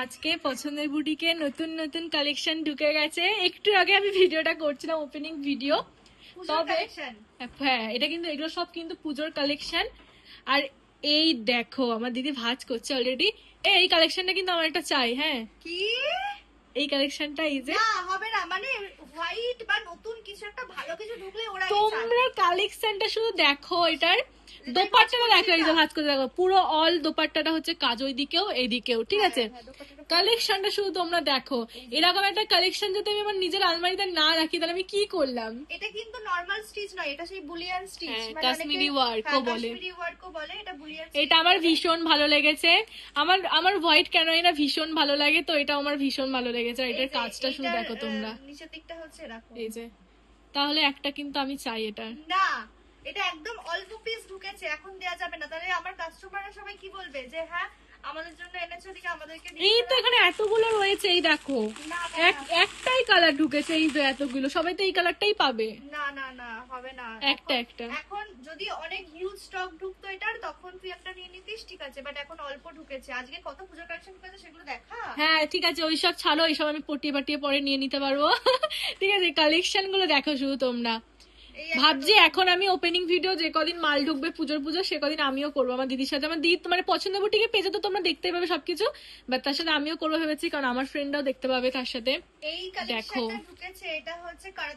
আজকে পছন্দের বুটিকে নতুন নতুন কালেকশন ঢুকে গেছে। একটু আগে আমি ভিডিওটা করছিলাম, ওপেনিং ভিডিও। তবে হ্যাঁ, এটা কিন্তু এগুলো সব কিন্তু পুজোর কালেকশন। আর এই দেখো আমার দিদি ভাঁজ করছে অলরেডি। এই কালেকশনটা কিন্তু আমার একটা চাই। হ্যাঁ, কি এই কালেকশনটা এই যে না হবে না, মানে হোয়াইট বা নতুন কিছু একটা ভালো কিছু ঢুকলে ওরা তোমরা কালেকশনটা শুধু দেখো। এটার দোপাট্টাটা দেখো, এই যে ভাঁজ করে দেখো, পুরো অল দোপাট্টাটা হচ্ছে কাজ ওই দিকেও এইদিকেও, ঠিক আছে? কালেকশনটা শুধু তোমরা দেখো। এরকম একটা কালেকশন যদি আমি আমার নিজের আলমারিতে না রাখি তাহলে আমি কি করলাম? এটা কিন্তু নরমাল স্টিচ নয়, এটা সেই বুলিয়ান স্টিচ, মানে কাশ্মীরি ওয়ার্কও বলে। কাশ্মীরি ওয়ার্কও বলে, এটা বুলিয়ান। এটা আমার ভীষণ ভালো লেগেছে। আমার হোয়াইট কেন না ভীষণ ভালো লাগে, তো এটা আমার ভীষণ ভালো লেগেছে। আর এটার কাজটা শুধু দেখো তোমরা, নিচের দিকটা হচ্ছে এরকম, এই যে। তাহলে একটা কিন্তু আমি চাই এটা। না এটা একদম অল্প পিস ঢুকেছে, এখন দেয়া যাবে না, তাহলে আমার কাস্টমাররা সবাই কি বলবে যে হ্যাঁ আমাদের জন্য এনেছো, দিকে আমাদেরকে এই তো এখানে এতগুলো রয়েছে, এই দেখো একটাই কালার ঢুকেছে, এই যে এতগুলো, সবাই তো এই কালারটাই পাবে। না না না হবে না, একটা এখন যদি অনেক হিউজ স্টক ঢুকতো এটার তখন তুই একটা নিয়ে নিতিস, ঠিক আছে, বাট এখন অল্প ঢুকেছে। আজকে কত পূজা কালেকশন ঢুকেছে সেগুলো দেখা। হ্যাঁ ঠিক আছে, ওইসব ছাড়ো, ওইসব আমি পটিয়ে পাটিয়ে পরে নিয়ে নিতে পারবো। ঠিক আছে, কালেকশন গুলো দেখো শুধু তোমরা। ভাবছি এখন আমি ওপেনিং ভিডিও যে কদিন মাল ঢুকবে পুজো সে কদিন আমিও করবো আমার দিদির সাথে। আমার দিদি তোমার পছন্দ বুটিকে পেজে তো তোমরা দেখতে পাবে সবকিছু, বাট তার সাথে আমিও করবো ভেবেছি, কারণ আমার ফ্রেন্ডরাও দেখতে পাবে তার সাথে। দেখো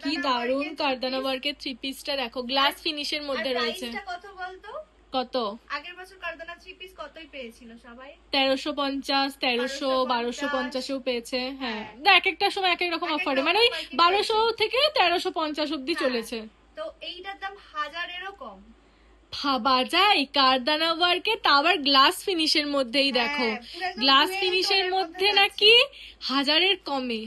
কি দারুন কারদানা ওয়ার্কের থ্রি পিসটা দেখো, গ্লাস ফিনিশের মধ্যে রয়েছে। কত বলতো? কত? আগের বছর কারদানা থ্রি পিস কতই পেয়েছিল সবাই? 1350, 1300, 1250ও পেয়েছে। হ্যাঁ, এক একটা সময় এক এক রকম অফারে, মানে ওই 1200 থেকে 1350 অব্দি চলেছে। তো এইটার দাম 1000-এরও কম। ভাবা যায় কারদানা ওয়ার্কে, তা আবার গ্লাস ফিনিশের মধ্যেই দেখো, গ্লাস ফিনিশের মধ্যে নাকি 1000-এর কমে,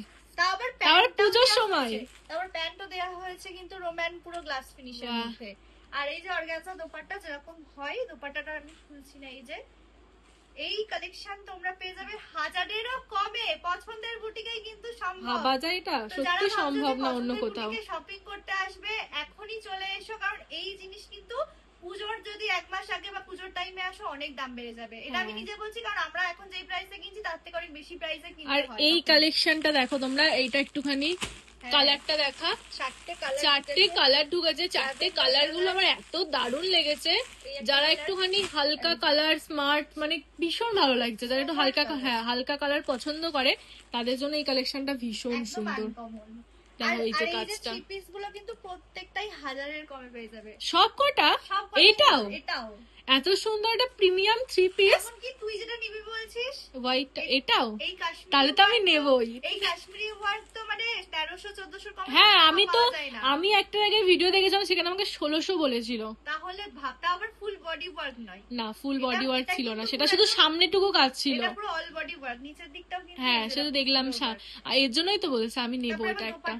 তারপর পুজোর সময়। তারপর প্যান্টও দেওয়া হয়েছে কিন্তু রোম্যান পুরো গ্লাস ফিনিশের মধ্যে। আর এই যে অর্গানজা দোপাট্টা যেরকম হয়, দোপাট্টাটা আমি খুলছি না, এই যে এই কালেকশন তোমরা পেয়ে যাবে 1000-এরও কমে। পছন্দের বুটিকেই কিন্তু সম্ভব। ভাবা যায় এটা সত্যি সম্ভব না অন্য কোথাও। শপিং করতে আসবে এখনই চলে এসো, কারণ এই জিনিস কিন্তু পুজোর যদি এক মাস আগে বা পুজোর টাইমে আসো অনেক দাম বেড়ে যাবে। এটা আমি নিজে বলছি, কারণ আমরা এখন যে প্রাইসে কিনছি তার থেকে অনেক বেশি প্রাইসে কিনতে হয়। আর এই কালেকশনটা দেখো তোমরা, এইটা একটুখানি কালারটা দেখা, চারটে কালার ঢুকেছে। চারটে কালার গুলো আমার এত দারুণ লেগেছে। যারা একটুখানি হালকা কালার স্মার্ট, মানে ভীষণ ভালো লাগছে, যারা একটু হালকা হালকা কালার পছন্দ করে তাদের জন্য এই কালেকশনটা ভীষণ সুন্দর। দেখো এই যে কাজটা, পিসগুলো কিন্তু প্রত্যেকটাই 1000-এর কমে পেয়ে যাবে সব কটা। এটাও এত সুন্দর একটা প্রিমিয়াম থ্রি পিস। এখন কি তুই যেটা নিবি বলছিস হোয়াইট, এটাও এই কাশ্মীরি, তাহলে তো আমি নেবই। এই কাশ্মীরি ওয়ার্ক তো মানে 1300-1400 কম। হ্যাঁ, আমি একটা আগে ভিডিও দেখেছিলাম, সেখানে আমাকে 1600 বলেছিল। তাহলে ভাবটা আবার ফুল বডি ওয়ার্ক নয়, না ফুল বডি ওয়ার্ক ছিল না, সেটা শুধু সামনেটুকু কাজ ছিল। এটা পুরো অল বডি ওয়ার্ক, নিচের দিকটাও কিন্তু। হ্যাঁ সেটা দেখলাম, এর জন্যই তো বলছি আমি নেবো এটা একটা।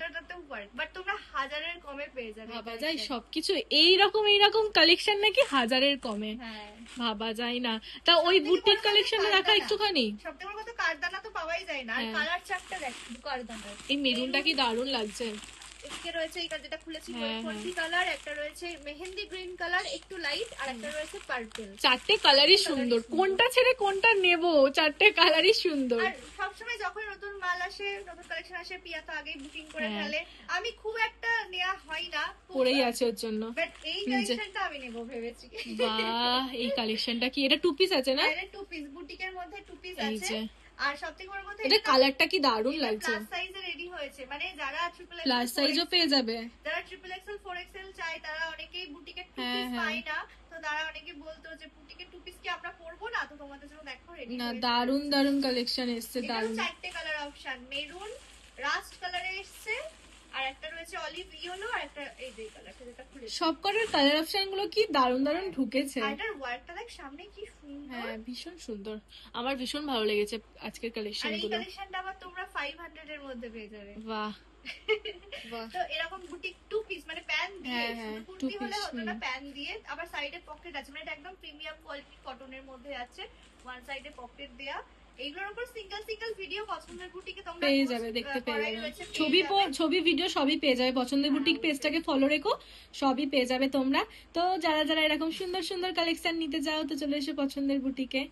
বাট তোমরা 1000-এর কমে পেয়ে যাবে। ভাবা যায় সবকিছু এইরকম কালেকশন নাকি 1000-এর কমে, ভাবা যায় না। তা ওই বুটিক কালেকশন দেখা একটুখানি। সবথেকে বড় কথা কারদানা তো পাওয়াই যায় না, আর কালার চারটা দেখো কারদানার। এই মেরুনটা কি দারুণ লাগছে। এদিকে রয়েছে এই যেটা খুলেছি গোল্ডি কালার, একটা রয়েছে মেহেন্দি গ্রিন কালার একটু লাইট, আর একটা রয়েছে পার্পল। চারটে কালারই সুন্দর, কোনটা ছেড়ে কোনটা নেব, চারটে কালারই সুন্দর। আর সবসময় যখন নতুন মাল আসে, নতুন কালেকশন আসে, পিয়া তো আগেই বুকিং করে ফেলে। আমি খুব একটা নেওয়া হয় না, পড়েই আছে ওর জন্য। বাট এই কালেকশনটা আমি নেব ভেবেছি। বাহ, এই কালেকশনটা কি? এটা টু পিস আছে না? এটা টু পিস, বুটিকের মধ্যে টু পিস আছে। আর সবথেকে বড় কথা এটা কালারটা কি দারুণ লাগছে। প্লাস সাইজে রেডি হয়েছে, মানে যারা ট্রিপল এক্সেল প্লাস সাইজও পেয়ে যাবে, যারা ট্রিপল এক্সেল 4XL চায় তারা অনেকেই বুটিকে টু পিস পায় না, তো তারা অনেকে বলতো যে বুটিকে টু পিস কি আমরা পরবো না, তো তোমাদের জন্য দেখো রেডি না দারুণ দারুণ কালেকশন এসেছে, দারুণ। চারটে কালার অপশন, মেরুন, রাস্ট কালারে এসেছে, আর একটা রয়েছে অলিভ ইয়েলো, আর একটা এই যে কালারটা যেটা খুলেছে। সব কটার কালার অপশন গুলো কি দারুণ দারুণ ঢুকেছে। আর এটার ওয়ার্কটা দেখ সামনে কি সুন্দর। হ্যাঁ ভীষণ সুন্দর, আমার ভীষণ ভালো লেগেছে আজকের কালেকশন গুলো। আর এই কালেকশনটা আবার তোমরা 500 এর মধ্যে পেয়ে যাবে। বাহ বাহ। তো এরকম বুটিক টু পিস, মানে প্যান দিয়ে, শুধু কুর্তি হলে হতো না, প্যান দিয়ে আবার সাইডে পকেট আছে, মানে এটা একদম প্রিমিয়াম কোয়ালিটি কটনের মধ্যে আছে, ওয়ান সাইডে পকেট দেয়া। এইগুলোর উপর সিঙ্গেল সিঙ্গেল ভিডিও পছন্দের বুটিকে তোমরা পেয়ে যাবে, দেখতে পেয়ে যাবে, ছবি ভিডিও সবই পেয়ে যাবে। পছন্দের বুটিক পেজটাকে ফলো রেখো, সবই পেয়ে যাবে তোমরা। তো যারা যারা এরকম সুন্দর সুন্দর কালেকশন নিতে চাও তো চলে এসো পছন্দের বুটিকে।